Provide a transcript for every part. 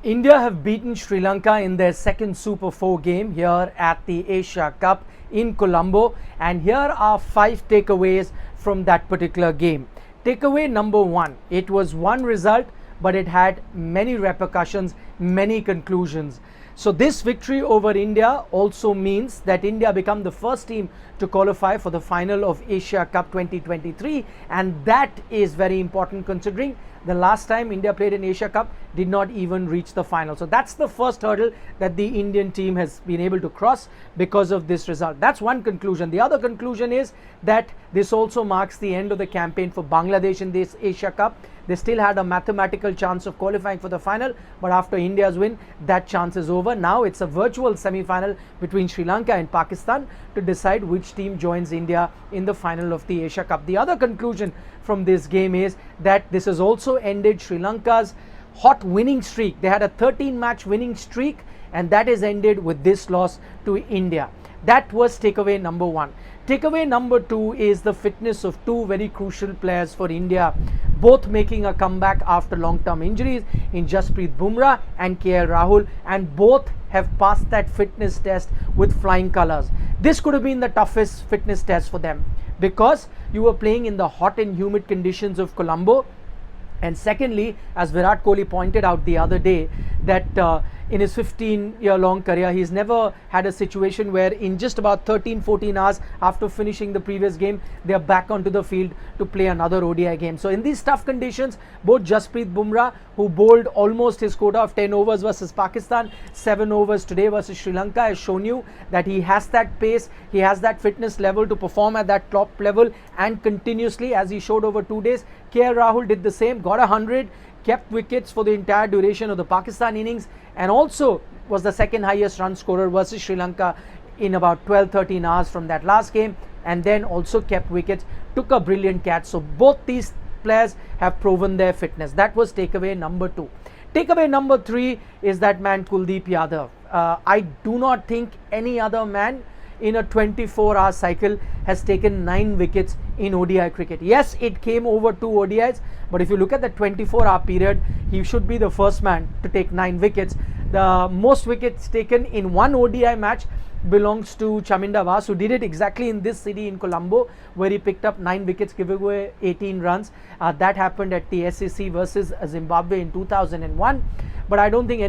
India have beaten Sri Lanka in their second Super 4 game here at the Asia Cup in Colombo, and here are 5 takeaways from that particular game. Takeaway number 1, it was one result but it had many repercussions, many conclusions. So this victory over India also means that India become the first team to qualify for the final of Asia Cup 2023, and that is very important considering the last time India played in Asia Cup did not even reach the final. So that's the first hurdle that the Indian team has been able to cross because of this result. That's one conclusion. The other conclusion is that this also marks the end of the campaign for Bangladesh in this Asia Cup. They still had a mathematical chance of qualifying for the final, but after India's win, that chance is over. Now it's a virtual semi-final between Sri Lanka and Pakistan to decide which team joins India in the final of the Asia Cup. The other conclusion from this game is that this has also ended Sri Lanka's hot winning streak. They had a 13-match winning streak, and that is ended with this loss to India. That was takeaway number 1. Takeaway number 2 is the fitness of 2 very crucial players for India, both making a comeback after long-term injuries in Jasprit Bumrah and KL Rahul, and both have passed that fitness test with flying colours. This could have been the toughest fitness test for them because you were playing in the hot and humid conditions of Colombo. And secondly, as Virat Kohli pointed out the other day, that in his 15-year-long career, he's never had a situation where in just about 13-14 hours after finishing the previous game, they're back onto the field to play another ODI game. So in these tough conditions, both Jasprit Bumrah, who bowled almost his quota of 10 overs versus Pakistan, 7 overs today versus Sri Lanka, has shown you that he has that pace, he has that fitness level to perform at that top level and continuously, as he showed over 2 days. KL Rahul did the same, got 100, kept wickets for the entire duration of the Pakistan innings, and also was the second highest run scorer versus Sri Lanka in about 12-13 hours from that last game, and then also kept wickets, took a brilliant catch. So both these players have proven their fitness. That was takeaway number 2. Takeaway number 3 is that man Kuldeep Yadav. I do not think any other man in a 24-hour cycle has taken 9 wickets in ODI cricket. Yes, it came over 2 ODIs, but if you look at the 24-hour period, he should be the first man to take 9 wickets. The most wickets taken in one ODI match belongs to Chaminda Vas, who did it exactly in this city in Colombo, where he picked up 9 wickets, giving away 18 runs. That happened at the SEC versus Zimbabwe in 2001. But I don't think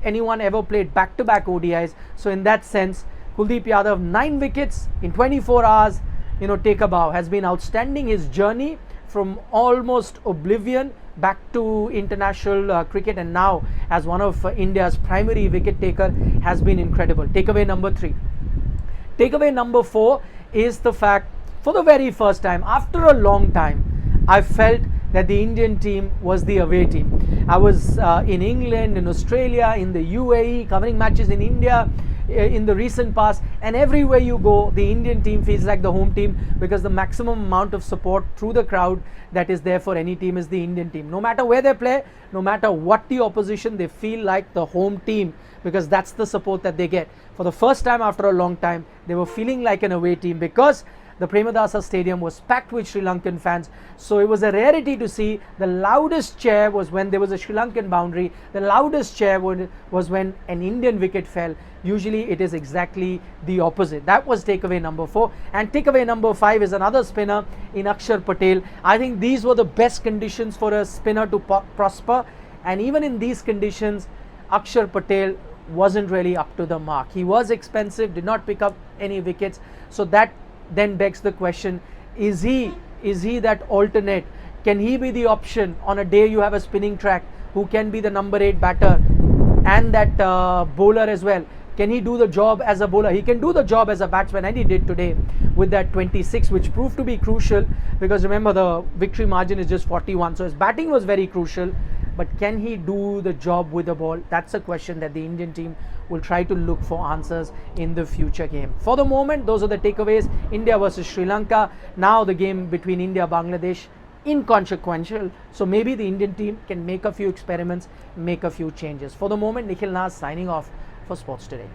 anyone ever played back-to-back ODIs. So in that sense, Kuldeep Yadav, 9 wickets in 24 hours, take a bow, has been outstanding. His journey from almost oblivion back to international cricket and now as one of India's primary wicket taker has been incredible. Takeaway number 3. Takeaway number 4 is the fact, for the very first time, after a long time, I felt that the Indian team was the away team. I was in England, in Australia, in the UAE, covering matches in India in the recent past, and everywhere you go, the Indian team feels like the home team because the maximum amount of support through the crowd that is there for any team is the Indian team. No matter where they play, no matter what the opposition, they feel like the home team because that's the support that they get. For the first time after a long time, they were feeling like an away team because the Premadasa Stadium was packed with Sri Lankan fans. So it was a rarity to see. The loudest cheer was when there was a Sri Lankan boundary. The loudest cheer was when an Indian wicket fell. Usually it is exactly the opposite. That was takeaway number 4. And takeaway number 5 is another spinner in Akshar Patel. I think these were the best conditions for a spinner to prosper. And even in these conditions, Akshar Patel wasn't really up to the mark. He was expensive, did not pick up any wickets. So that then begs the question, is he that alternate? Can he be the option on a day you have a spinning track who can be the number 8 batter and that bowler as well? Can he do the job as a bowler? He can do the job as a batsman, and he did today with that 26, which proved to be crucial because remember the victory margin is just 41. So his batting was very crucial, but can he do the job with the ball? That's a question that the Indian team will try to look for answers in the future game. For the moment, those are the takeaways. India versus Sri Lanka. Now the game between India and Bangladesh, inconsequential. So maybe the Indian team can make a few experiments, make a few changes. For the moment, Nikhil Naz signing off for Sports Today.